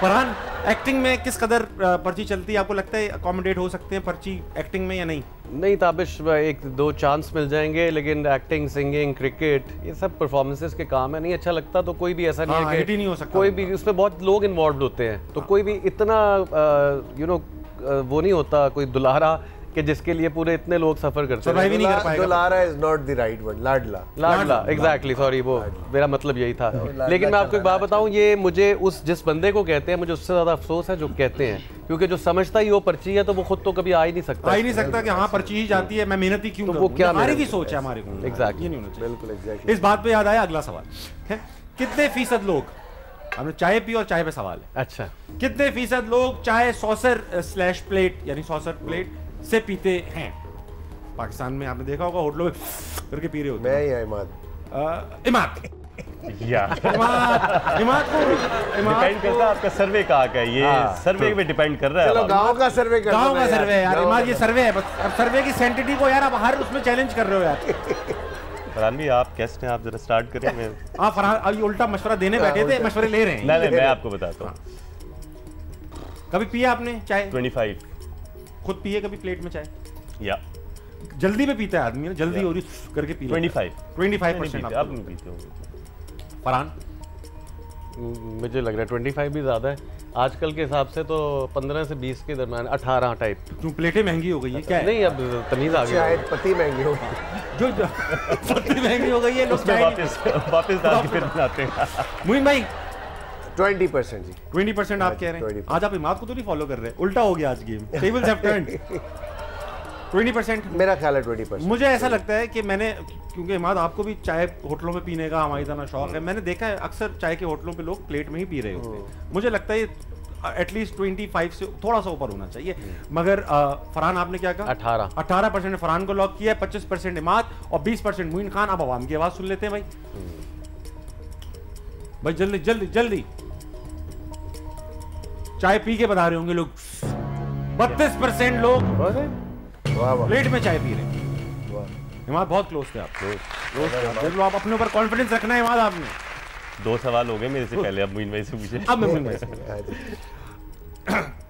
फरहान, एक्टिंग में किस कदर पर्ची चलती है, आपको लगता है अकोमोडेट हो सकते हैं पर्ची एक्टिंग में या नहीं? नहीं ताबिश, एक दो चांस मिल जाएंगे, लेकिन एक्टिंग, सिंगिंग, क्रिकेट, ये सब परफॉर्मेंसेस के काम है, नहीं अच्छा लगता तो कोई भी ऐसा नहीं है कि नहीं हो सकता, कोई भी उसमें बहुत लोग इन्वॉल्व होते हैं, तो कोई भी इतना वो नहीं होता कोई दुलारा कि जिसके लिए पूरे इतने लोग सफर करते हैं। दुलारा is not the right word, लाडला एग्जैक्टली, सॉरी, वो मेरा मतलब यही था। लेकिन मैं आपको एक बात बताऊं, ये मुझे उस जिस बंदे को कहते हैं, मुझे उससे ज्यादा अफसोस है जो कहते हैं, क्योंकि जो समझता ही वो पर्ची है तो वो खुद तो कभी आ ही नहीं सकता कि हाँ पर्ची ही जाती है, मैं मेहनत ही क्यों करूं, वो क्या हमारी भी सोच है हमारे को। एग्जैक्टली, नहीं होना चाहिए। बिल्कुल एग्जैक्टली। इस बात पे याद आया अगला सवाल है, कितने फीसद लोग, हमने चाय पी और चाय पे सवाल है, अच्छा, कितने फीसद लोग चाय सॉसर/प्लेट यानी सॉसर प्लेट से पीते हैं? पाकिस्तान में आपने देखा होगा होटलों में करके पी रहे होते हैं। मैं या इमाद इमाद को डिपेंड करता है आपका सर्वे कहाँ का है, ये सर्वे पे डिपेंड कर रहा है। चलो गांव का सर्वे कर, गांव का सर्वे यार इमाद, ये सर्वे है बस, अब सर्वे की सेंटिटी को यार आप हर उसमें चैलेंज कर रहे हो यार। फरहान भी आप गेस्ट हैं, आप जरा स्टार्ट करें। मैं फरहान अभी उल्टा मशवरा देने बैठे थे, मशवरे ले रहे हैं। नहीं मैं आपको बताता हूँ। कभी पिया आपने चाय? 25। खुद पिए कभी प्लेट में चाय? या जल्दी में पीता है आदमी ना, जल्दी हो रही करके पी 25% आप नहीं पीते हो। फरहान, मुझे लग रहा है 25 भी ज़्यादा है आजकल के हिसाब से, तो 15 से 20 के दरम्यान, 18 टाइप। क्यों प्लेटें महंगी हो गई है क्या है? नहीं, अब तमीज़ आ गई, शायद पति महंगी हो गई, जो पति महंगी हो गई है, लोग वापस डाल के फिर बनाते हैं। मुइन भाई 20% जी, 20% आप कह रहे हैं। आज आप इमाद को तो नहीं फॉलो कर रहे, उल्टा हो गया आज गेम, टेबल्स हैव टर्न्ड। 20% मेरा ख्याल है 20%। मुझे ऐसा लगता है कि मैंने, क्योंकि इमाद आपको भी चाय होटलों में पीने का हमारी तरह शौक है, मैंने देखा है अक्सर चाय के होटलों पे लोग प्लेट में ही पी रहे होते हैं। मुझे लगता है एटलीस्ट 25 से थोड़ा सा ऊपर होना चाहिए। मगर फरहान आपने क्या कहा? 18% फरहान को लॉक किया है, 25% इमाद और 20% मुइन खान। अब आवाम की आवाज सुन लेते हैं भाई जल्दी जल्दी जल्दी। चाय पी के बता रहे होंगे लोग, 32% लोग प्लेट में चाय पी रहे हैं। इमाद बहुत क्लोज थे आप, आप अपने ऊपर कॉन्फिडेंस रखना है इमाद आपने। 2 सवाल हो गए मेरे से पहले, अब मुइन भाई से पूछे। अब मैं मुइन भाई से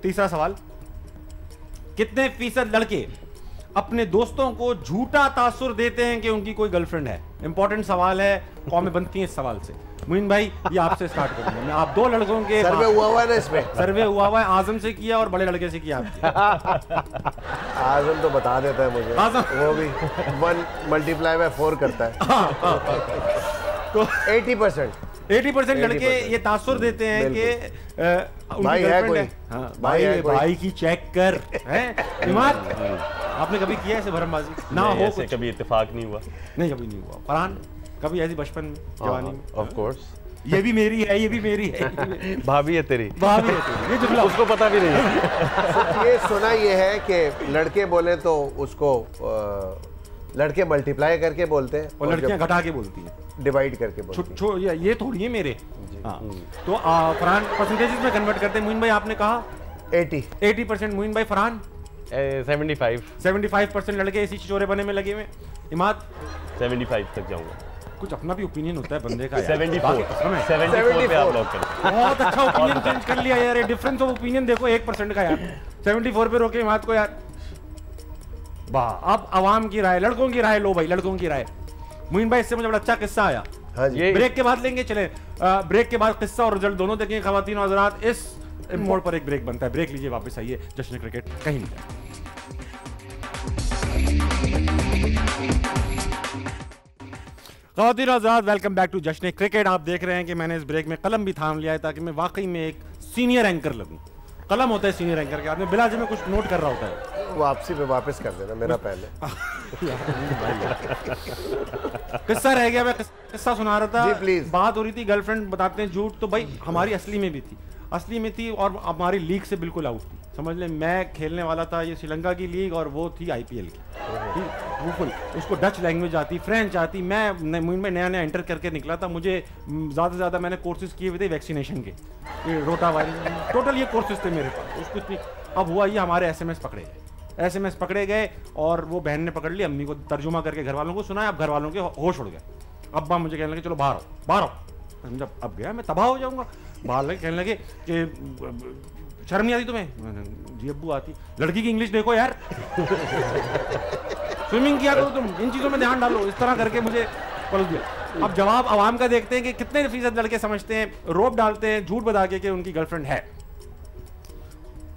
तीसरा सवाल, कितने फीसद लड़के अपने दोस्तों को झूठा तासुर देते हैं कि उनकी कोई गर्लफ्रेंड है? इंपॉर्टेंट सवाल है, कौमें बनती हैं इस सवाल से। मुइन भाई ये आपसे स्टार्ट करूंगा मैं। आप दो लड़कों के सर्वे हुआ है ना इसमें? सर्वे हुआ है, आजम से किया और बड़े लड़के से किया आपने। आजम तो बता देता है मुझे, वो भी 1 × 4 करता है। तो 80% लड़के ये तासुर देते हैं कि भाई है कोई, हाँ, भाई की चेक कर हैं। इमाद, आपने कभी किया ऐसे भरमबाजी? ना हो कुछ कभी इत्तेफाक नहीं हुआ? नहीं, कभी नहीं हुआ। फरहान कभी ऐसी बचपन में, जवानी में? ऑफ कोर्स, ये भी मेरी है, ये भी मेरी है, भाभी है तेरी, भाभी है तेरी, ये जुमला उसको पता भी नहीं है। ये सुना ये है कि लड़के बोले तो उसको लड़के मल्टीप्लाई करके बोलते हैं और लड़कियां घटा के बोलती हैं, डिवाइड करके बोलती हैं। ये थोड़ी है मेरे। हाँ, तो फरहान परसेंटेजेस में कन्वर्ट करते हैं। मुइन भाई आपने कहा 80%, मुइन भाई। फरहान 75% लड़के इसी चिचोरे बने में लगे हुए। इमाद 75 तक जाऊंगा। कुछ अपना भी ओपिनियन होता है बंदे का। 74 पे आप लॉक करें। बहुत अच्छा ओपिनियन चेंज कर लिया यार। डिफरेंस ऑफ ओपिनियन देखो 1% का यार। 74 पे रोके इमाद को यार। वाह, अब आवाम की राय, लड़कों की राय लो भाई, लड़कों की राय। मुइन भाई इससे मुझे बड़ा अच्छा किस्सा आया। हाँ जी। ब्रेक के बाद लेंगे, चले ब्रेक के बाद किस्सा और रिजल्ट दोनों देखेंगे खवातीन और हज़रात। इस मोड़ पर एक ब्रेक बनता है, ब्रेक लीजिए, वापस आइए। जश्न क्रिकेट कहीं नहीं जाए। खवातीन और हज़रात, welcome back to Jashn cricket. आप देख रहे हैं कि मैंने इस ब्रेक में कलम भी थाम लिया है ताकि मैं वाकई में एक सीनियर एंकर लगूं। कलम होता है सीनियर एंकर के, आदमी बिलाजे में कुछ नोट कर रहा होता है। वापसी पे वापस कर देना मेरा पहले। किस्सा रह गया, मैं किस्सा सुना रहा था। जी प्लीज। बात हो रही थी गर्लफ्रेंड बताते हैं झूठ, तो भाई हमारी असली में भी थी, असली में थी और हमारी लीग से बिल्कुल आउट थी। समझ ले, मैं खेलने वाला था ये श्रीलंका की लीग और वो थी IPL की। बिल्कुल, उसको डच लैंग्वेज आती, फ्रेंच आती। मैं नया नया एंटर करके निकला था। मुझे ज़्यादा से ज़्यादा मैंने कोर्सेज किए हुए थे वैक्सीनेशन के, रोटा वायरस, टोटल ये कोर्सेज थे मेरे पास। उसको इतनी अब हुआ ये, हमारे SMS पकड़े गए और वो बहन ने पकड़ ली, अम्मी को तर्जुमा करके घर वालों को सुनाया। अब घर वालों के होश उड़ गए। अब्बा मुझे कहने लगे चलो बाहर आओ। जब अब गया मैं तबाह हो जाऊंगा। बाहर लगे कहने लगे कि शर्म नहीं आती तुम्हें? जी अब्बू आती। लड़की की इंग्लिश देखो यार। स्विमिंग किया करो तुम, इन चीज़ों में ध्यान डालो। इस तरह करके मुझे पलट दिया। अब जवाब आवाम का देखते हैं कि कितने फीसद लड़के समझते हैं, रोप डालते हैं झूठ बता के कि उनकी गर्लफ्रेंड है।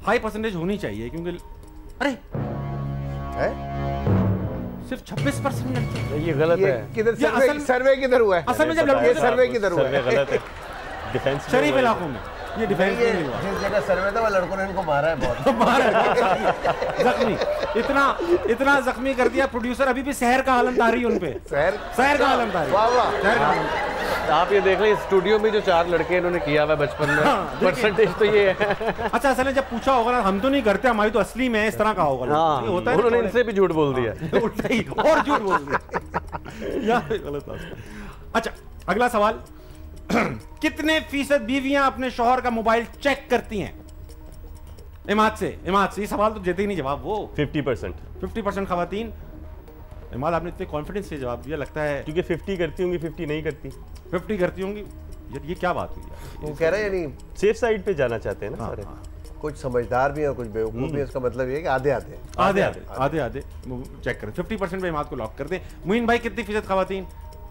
हाई परसेंटेज होनी चाहिए क्योंकि अरे है सिर्फ 26% लड़के। ये गलत है। किधर सर्वे किधर हुआ है? असल में जब लड़के सर्वे किधर हुआ है? गलत है। डिफेंस शरीफ इलाकों में ये डिफेंस नहीं हुआ। जिस जगह सर्वे था वो लड़कों ने इनको मारा है बहुत। जख्मी, इतना जख्मी कर दिया। प्रोड्यूसर अभी भी शहर का आलम तारी उन पे, शहर का आलम तारी। वाह वाह। शहर का आलम। आप ये देख लें, स्टूडियो में जो 4 लड़के इन्होंने किया हुआ बचपन में, परसेंटेज तो ये है। अच्छा, असल में जब पूछा होगा ना, हम तो नहीं करते, हमारी तो असली में इस तरह का होगा। हाँ, होता है, उन्होंने इनसे भी झूठ बोल दिया। उल्टा ही और झूठ बोल दिया यार, गलत बात। अच्छा, अगला सवाल। कितने फीसद बीवियां अपने शौहर का मोबाइल चेक करती हैं? इमाद से ये सवाल तो देते ही नहीं जवाब। वो 50% खवातीन। इमाद, आपने इतने कॉन्फिडेंस से जवाब दिया, लगता है क्योंकि 50 करती होंगी, 50 नहीं करती। 50 करती होंगी यार, ये क्या बात हुई यार? वो कह रहे हैं यानी सेफ साइड पे जाना चाहते हैं ना सारे। कुछ समझदार भी है और कुछ बेवकूफ भी है। इसका मतलब ये है कि आधे चेक करें। 50% पे इमाद को लॉक कर दें। मुइन भाई, कितनी फीसद खवातीन?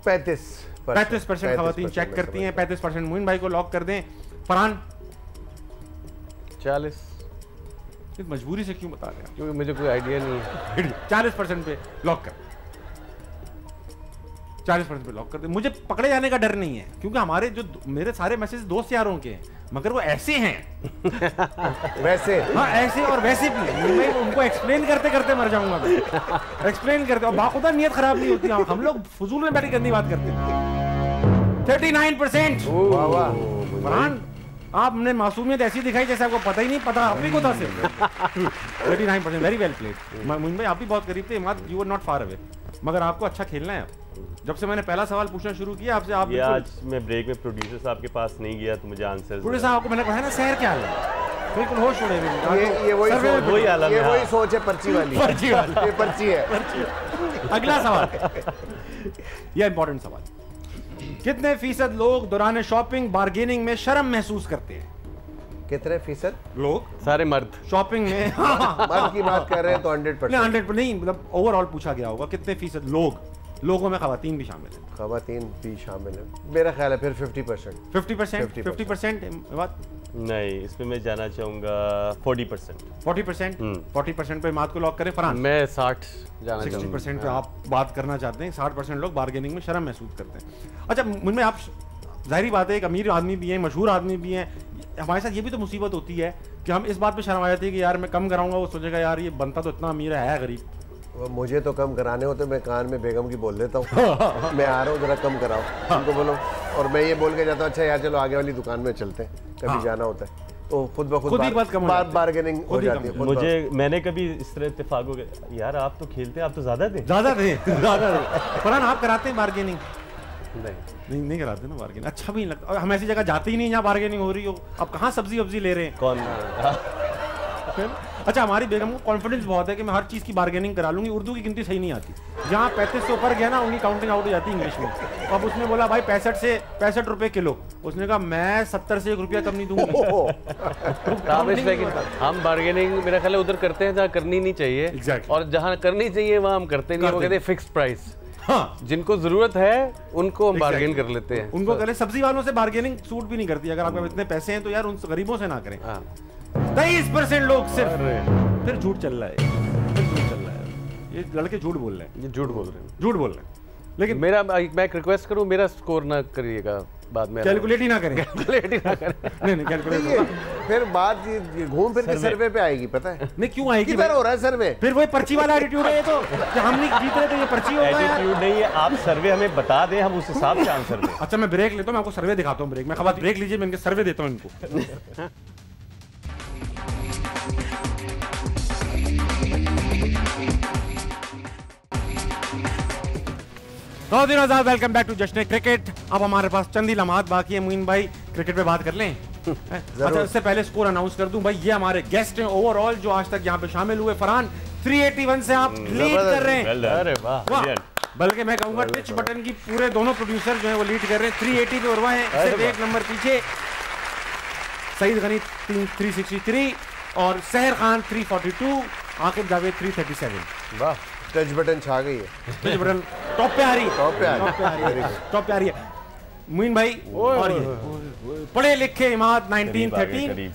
35% खवातीन चेक करती हैं। 35% मुइन भाई को लॉक कर दें। फरहान 40। मजबूरी से क्यों बता रहे हैं? क्योंकि मुझे कोई आइडिया नहीं है। 40% पे लॉक कर। 40% पे लॉक कर दे। मुझे पकड़े जाने का डर नहीं है क्योंकि हमारे जो मेरे सारे मैसेज दोस्त यारों के हैं, मगर वो ऐसे हैं। वैसे हाँ, ऐसे और वैसे भी। मैं उनको एक्सप्लेन करते करते मर जाऊंगा मैं। एक्सप्लेन करते, और बाखुदा नियत खराब नहीं होती। हम लोग फजूल में बैठी गंदी बात करते हैं। 39%। फरहान, आपने मासूमियत ऐसी दिखाई जैसे आपको पता ही नहीं, पता आप भी को था सिर्फ। 39%, वेरी वेल प्लेड। मुइन भाई, आप भी बहुत करीब थे। You are not far away, मगर आपको अच्छा खेलना है। जब से मैंने पहला सवाल पूछना शुरू किया आपसे, आप आज मैं ब्रेक में प्रोड्यूसर साहब के पास नहीं गया तो मुझे आंसर। प्रोड्यूसर साहब को मैंने कहा ना, शहर क्या है, बिल्कुल होश उड़े ये वही सोच है, पर्ची वाली। ये पर्ची है। अगला सवाल, ये इंपॉर्टेंट सवाल। कितने फीसद लोग दौरान शॉपिंग बार्गेनिंग में शर्म महसूस करते हैं? कितने फीसद लोग? सारे मर्द शॉपिंग में। मर्द की बात कर रहे हैं तो 100%। 100% नहीं, मतलब ओवरऑल पूछा गया होगा कितने फीसद लोग लोगों में खवातीन भी शामिल है? खवातीन भी शामिल है, मेरा ख्याल है फिर 50%। 50% बात नहीं, इसमें मैं जाना चाहूँगा 40%। 40% पे इमाद को लॉक करें। फरहान? मैं 60 जाना 60% पे आप बात करना चाहते हैं। 60% लोग बार्गेनिंग में शर्म महसूस करते हैं। अच्छा, मुझमें आप, जाहिर बात है एक अमीर आदमी भी है, मशहूर आदमी भी है, हमारे साथ ये भी तो मुसीबत होती है कि हम इस बात पे शर्म आ जाती है कि यार मैं कम कराऊंगा, वो सोचेगा यार ये बनता तो इतना अमीर है गरीब। मुझे तो कम कराने होते, मैं कान में बेगम की बोल देता हूँ मैं आ रहा हूँ, जरा कम कराओ, उनको बोलो, और मैं ये बोल के जाता हूँ अच्छा यार चलो आगे वाली दुकान में चलते हैं, कभी जाना होता है तो खुद ब खुद बार्गेनिंग हो जाती है। मुझे मैंने कभी इस तरह इत्तेफाक हो गया, यार आप तो खेलते हैं, आप तो ज़्यादा थे। फरहान आप कराते हैं बार्गेनिंग? नहीं कराते ना बार्गेनिंग, अच्छा भी नहीं लगता। और हम ऐसी जगह जाते ही नहीं जहाँ बार्गेनिंग हो रही हो। अब कहाँ सब्जी वब्जी ले रहे हैं? कौन? अच्छा, हमारी बेगम को कॉन्फिडेंस बहुत है कि मैं हर चीज़ की बार्गेनिंग करा लूंगी। उर्दू की गिनती सही नहीं आती, जहाँ 35 से ऊपर गया ना उनकी काउंटिंग आउट हो जाती है इंग्लिश में। अब उसने बोला भाई 65 रुपए किलो, उसने कहा मैं 70 से 1 रुपया कम नहीं दूंगी। हम बार्गेनिंग मेरा ख्याल है उधर करते हैं जहाँ करनी नहीं चाहिए। Exactly. और जहाँ करनी चाहिए वहाँ हम करते नहीं, वो कहते हैं फिक्स्ड प्राइस। हाँ, जिनको जरूरत है उनको हम बार्गेन कर लेते हैं। उनको करें। सब्जी वालों से बार्गेनिंग सूट भी नहीं करती। अगर आपके इतने पैसे हैं तो यार उन गरीबों से ना करें। 23% लोग सिर्फ। फिर झूठ चल रहा है, ये लड़के झूठ बोल रहे हैं, ये झूठ बोल रहे हैं। लेकिन मेरा मैं रिक्वेस्ट करूं, मेरा स्कोर ना करिएगा बाद में, कैलकुलेट ही ना करें। नहीं कैलकुलेट, फिर बात ये घूम फिर के सर्वे पे आएगी, पता है? नहीं क्यों आएगी? किधर हो रहा है सर्वे? फिर वही पर्ची वाला एटीट्यूड है। तो हम नहीं जीत रहे तो ये पर्ची होगा यार। एटीट्यूड नहीं है, आप सर्वे हमें बता दें, हम उस हिसाब से आंसर दें। अच्छा मैं ब्रेक लेता हूँ, मैं आपको सर्वे दिखाता हूँ। ब्रेक में खबर ब्रेक लीजिए, मैं इनके सर्वे देता हूँ इनको। Welcome back to Jashn cricket. अब हमारे पास चंद ही लम्हात बाकी है। मुइन भाई क्रिकेट पे बात कर लें? अच्छा, इससे पहले स्कोर अनाउंस कर दूं भाई, ये हमारे गेस्ट हैं ओवरऑल जो आज तक यहाँ पे शामिल हुए। फरहान 381 से आप लीड कर रहे हैं। अरे वाह, बल्कि मैं कहूंगा टिच बटन की पूरे दोनों प्रोड्यूसर जो है वो लीड कर रहे हैं। 380 पे उर्वा है, सिर्फ एक नंबर पीछे। सईद गनी 363 और सहर खान 342, आकिब जावेद 337। वाह, टच बटन छा गई है। टच बटन टॉप पे आ रही है। मुइन भाई और ये पढ़े लिखे इमाद 1913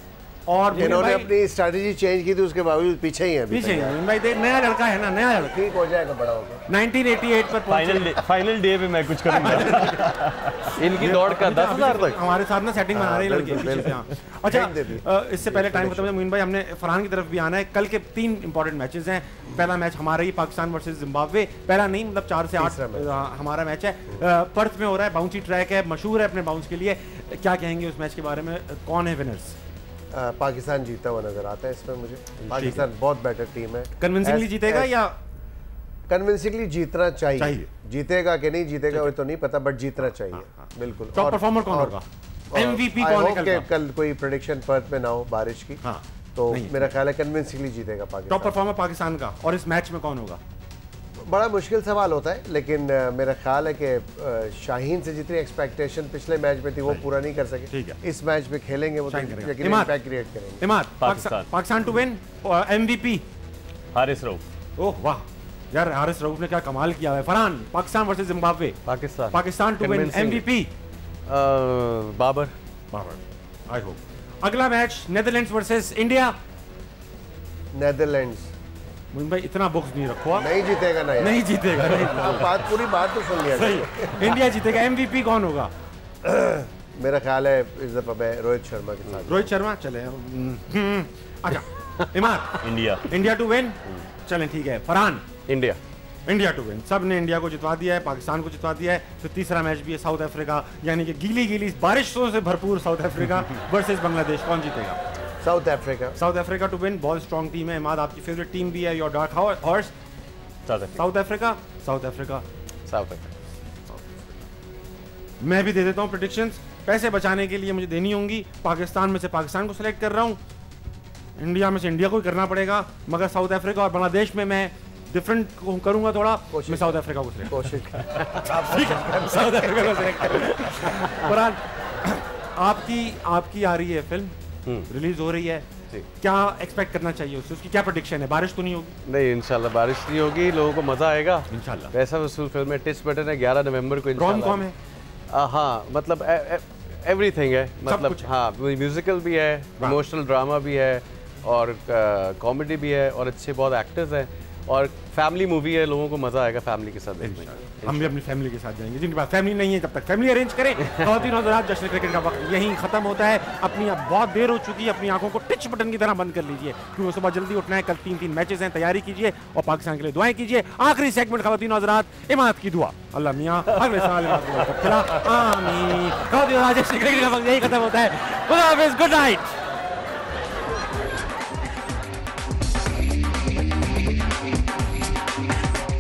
और इन्होंने अपनी स्ट्रैटेजी चेंज की थी, उसके बावजूद पीछे ही है। मुइन भाई देख, नया लड़का है ना, नया लड़का ठीक हो जाएगा, बड़ा होगा। 1988 पर फाइनल डे पे मैं कुछ करूंगा। इनकी दौड़ का 10,000 तक हमारे साथ ना सेटिंग बना रहे हैं लड़के। अच्छा, इससे पहले टाइम खत्म है मुइन भाई, हमने फरहान की तरफ भी आना है। कल के 3 इंपॉर्टेंट मैचेस हैं। पहला मैच हमारा ही, पाकिस्तान वर्सेस जिम्बाब्वे। पहला नहीं मतलब 4 से 8 हमारा मैच है। पर्थ में हो रहा है, बाउंसी ट्रैक है, मशहूर है अपने बाउंस के लिए। क्या कहेंगे उस मैच के बारे में? कौन है विनर्स? पाकिस्तान जीता हुआ नजर आता है इसमें मुझे। पाकिस्तान बहुत बेटर टीम है। कन्विंसिंगली जीतेगा या? कन्विंसिंगली जीतना चाहिए। जीतेगा कि नहीं जीतेगा वो तो नहीं पता, बट जीतना चाहिए। बिल्कुल। टॉप परफॉर्मर कौन होगा? एमवीपी कौन है? कल कोई प्रेडिक्शन पर्थ में ना हो बारिश की, तो मेरा ख्याल है कन्विंसिंगली जीतेगा पाकिस्तान। टॉप परफॉर्मर पाकिस्तान का। और इस मैच में कौन होगा? बड़ा मुश्किल सवाल होता है, लेकिन मेरा ख्याल है कि शाहीन से जितनी एक्सपेक्टेशन पिछले मैच में थी वो पूरा नहीं कर सके। इस मैच में खेलेंगे वो, इम्पैक्ट क्रिएट करेंगे। Imad, Pakistan to win. MVP Haris Rauf. Oh वाह यार, हारिस रऊफ ने क्या कमाल किया है। Farhan, Pakistan versus Zimbabwe. Pakistan to win. MVP Babar. I hope. अगला match Netherlands versus India. Netherlands. Moin भाई इतना बुक्स नहीं रखो। नहीं जीतेगा। नहीं जीतेगा। पूरी बात तो सुन लिया। सही, इंडिया जीतेगा। एमवीपी कौन होगा? मेरा ख्याल है इस दफा मैं रोहित शर्मा के साथ। रोहित शर्मा चले। अच्छा इमाद, इंडिया टू विन। चलें ठीक है। Farhan, India to win. सब ने इंडिया को जितवा दिया है, पाकिस्तान को जितवा दिया है। फिर तीसरा मैच भी है साउथ अफ्रीका, यानी कि गीली बारिशों से भरपूर साउथ अफ्रीका वर्सेस बांग्लादेश। कौन जीतेगा? South Africa to win. बहुत स्ट्रॉन्ग टीम है। इमाद, आपकी फेवरेट टीम भी है, your dark horse. South Africa. मैं भी दे देता हूँ प्रेडिक्शंस। पैसे बचाने के लिए मुझे देनी होंगी। पाकिस्तान में से पाकिस्तान को सिलेक्ट कर रहा हूँ, इंडिया में से इंडिया को ही करना पड़ेगा, मगर साउथ अफ्रीका और बांग्लादेश में मैं डिफरेंट करूंगा थोड़ा। मैं साउथ अफ्रीका को सिलेक्ट साउथ अफ्रीका को सिलेक्ट। फरहान, आपकी आ रही है फिल्म, रिलीज हो रही है। क्या एक्सपेक्ट करना चाहिए उससे, उसकी क्या प्रेडिक्शन है? बारिश तो नहीं होगी? नहीं, इंशाल्लाह बारिश नहीं होगी, लोगों को मज़ा आएगा इंशाल्लाह। वैसा वसूल फिल्म है, टिच बटन है 11 नवंबर को रोम कॉम है? हाँ, मतलब एवरीथिंग है, मतलब हाँ, म्यूजिकल भी है, इमोशनल ड्रामा भी है और कॉमेडी भी है और अच्छे बहुत एक्टर्स हैं और फैमिली मूवी है, लोगों को मजा आएगा फैमिली के साथ देखने में। हम भी अपनी फैमिली के साथ जाएंगे, जिनके पास फैमिली नहीं है तब तक फैमिली अरेंज करें। ख़वातीन और हज़रात, जश्न क्रिकेट का वक्त यहीं खत्म होता है। अपनी अब बहुत देर हो चुकी है, अपनी आंखों को टिच बटन की तरह बंद कर लीजिए क्योंकि सुबह जल्दी उठना है। कल 3 मैचेस हैं, तैयारी कीजिए और पाकिस्तान के लिए दुआएं कीजिए। आखिरी सेगमेंट ख़वातीन और हज़रात, इमारत की दुआ। अल्लाह मियाँ अगले साल आमीन। ख़वातीन और हज़रात, जश्न क्रिकेट का वक्त यहीं खत्म होता है। खुदा हाफ़िज़, गुड नाइट।